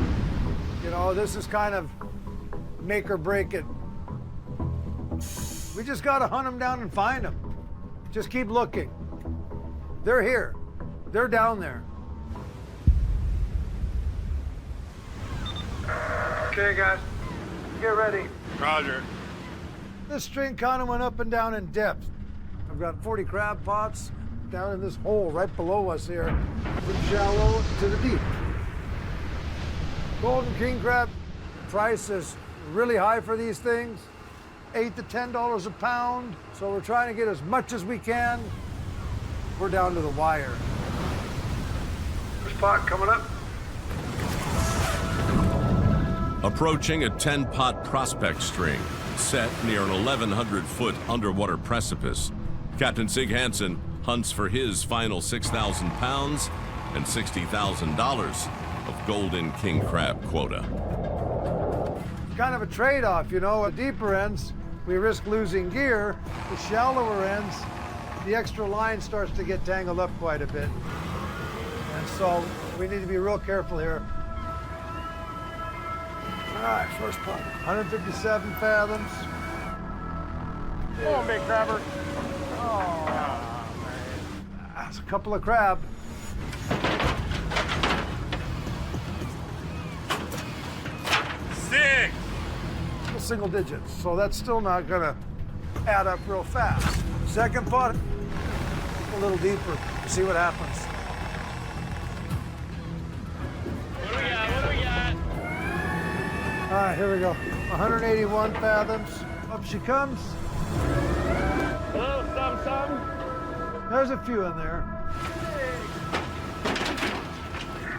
You know, this is kind of make or break it. We just got to hunt them down and find them. Just keep looking. They're here. They're down there. Okay, guys, get ready. Roger. This string kind of went up and down in depth. I've got 40 crab pots down in this hole right below us here, from shallow to the deep. Golden king crab price is really high for these things, $8 to $10 a pound. So we're trying to get as much as we can. We're down to the wire. First pot coming up. Approaching a 10-pot prospect string, set near an 1,100-foot underwater precipice, Captain Sig Hansen hunts for his final 6,000 pounds and $60,000 of golden king crab quota. Kind of a trade-off, you know. At deeper ends, we risk losing gear. The shallower ends, the extra line starts to get tangled up quite a bit. And so we need to be real careful here. right, first pot. 157 fathoms. Come on, big crabber. That's a couple of crab. Six. Single digits, so that's still not gonna add up real fast. Second pot, a little deeper. See what happens. What do we got? What do we got? All right, here we go. 181 fathoms. Up she comes. Hello, some. There's a few in there.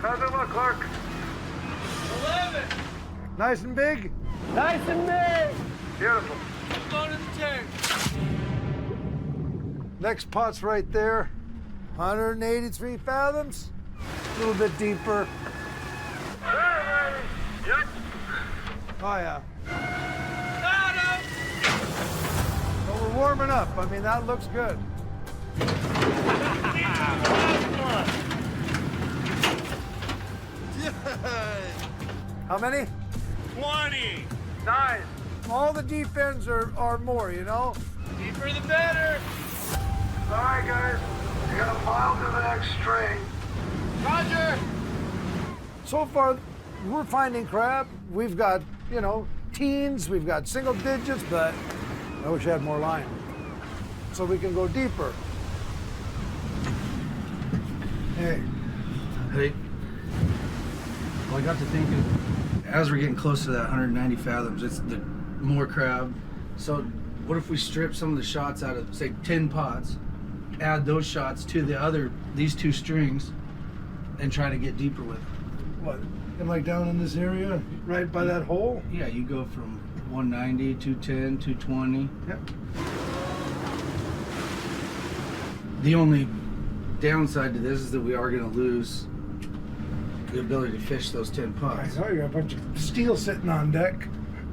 How's it look, Clark? 11. Nice and big? Nice and big. Beautiful. I'm going to the tank. Next pot's right there. 183 fathoms. A little bit deeper. Yep. Oh, yeah. Got him. But we're warming up. I mean, that looks good. How many? 20. Nice. All the deep ends are more, you know? Deeper the better. All right, guys. You gotta pile to the next string. Roger. So far, we're finding crab. We've got, you know, teens, we've got single digits, but I wish I had more line. So we can go deeper. Hey. Hey. Well, I got to thinking, as we're getting close to that 190 fathoms, it's the more crab. So what if we strip some of the shots out of, say, 10 pots, add those shots to these two strings, and try to get deeper with it? What? And like down in this area, right by that hole? Yeah, you go from 190, 210, 220. Yep. The only downside to this is that we are going to lose the ability to fish those 10 I pots. know you got a bunch of steel sitting on deck.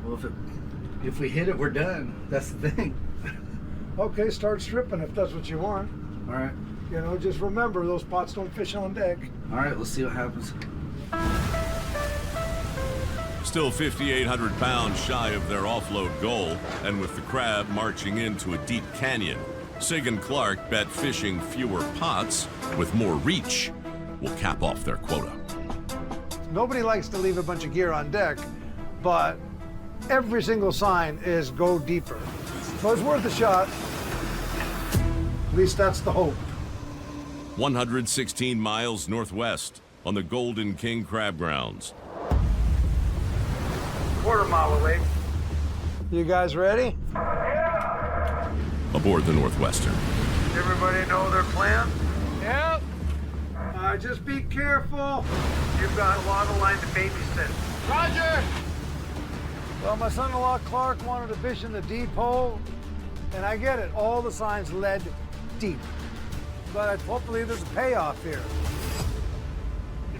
Well, if we hit it, we're done. That's the thing. Okay, start stripping if that's what you want. All right. You know, just remember those pots don't fish on deck. All right, let's see what happens. Still 5,800 pounds shy of their offload goal, and with the crab marching into a deep canyon, Sig and Clark bet fishing fewer pots with more reach will cap off their quota. Nobody likes to leave a bunch of gear on deck, but every single sign is go deeper. So it's worth a shot. At least that's the hope. 116 miles northwest on the Golden King Crab Grounds. Quarter mile away. You guys ready? Aboard the Northwestern. Everybody know their plan? Yep. Just be careful. You've got a lot of line to babysit. Roger. Well, my son-in-law Clark wanted to fish in the deep hole, and I get it. All the signs led deep. But hopefully there's a payoff here.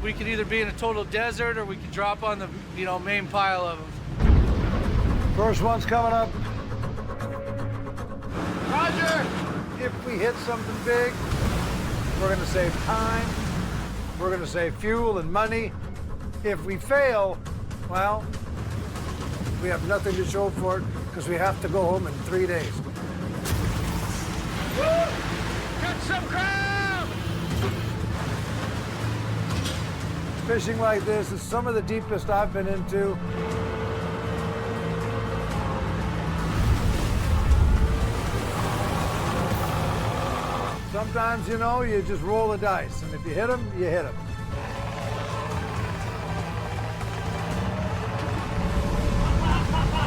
We could either be in a total desert or we could drop on the, main pile of them. First one's coming up. Roger! If we hit something big, we're gonna save time, we're gonna save fuel and money. If we fail, well, we have nothing to show for it because we have to go home in 3 days. Woo! Get some crab! Fishing like this is some of the deepest I've been into. Sometimes, you just roll the dice, and if you hit them, you hit them.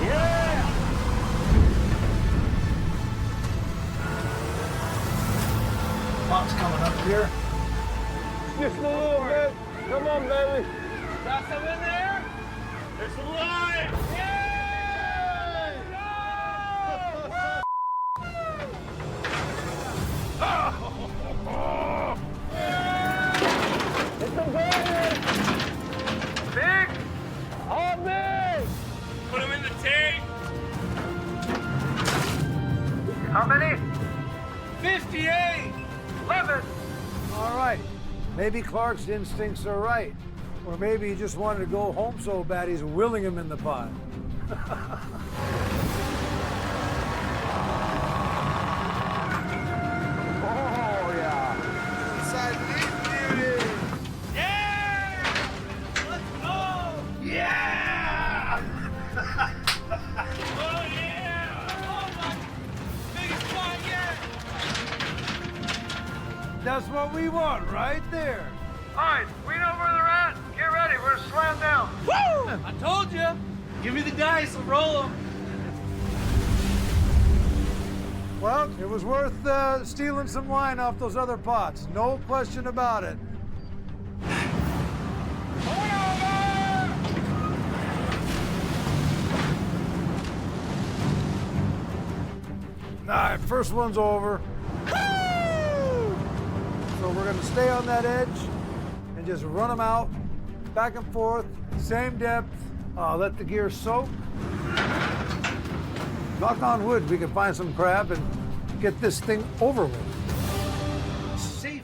Yeah! Pot's coming up here. Just a little bit. Come on, baby. Got some in there? There's some line! Yay! It's a baby. Big? All big. Put him in the tank. How many? 58. 11. All right. Maybe Clark's instincts are right. Or maybe he just wanted to go home so bad he's willing him in the pot. Oh, yeah. Inside these beauties. Yeah! Let's go! Yeah! Oh yeah! Oh my biggest spot yet! That's what we want right there. All right, we know where they're at. Get ready, we're gonna slam down. Woo! I told you. Give me the dice, I'll roll them. Well, it was worth stealing some wine off those other pots. No question about it. All right, first one's over. So we're gonna stay on that edge and just run them out, back and forth, same depth. Let the gear soak. Knock on wood, we can find some crab and get this thing over with. Safe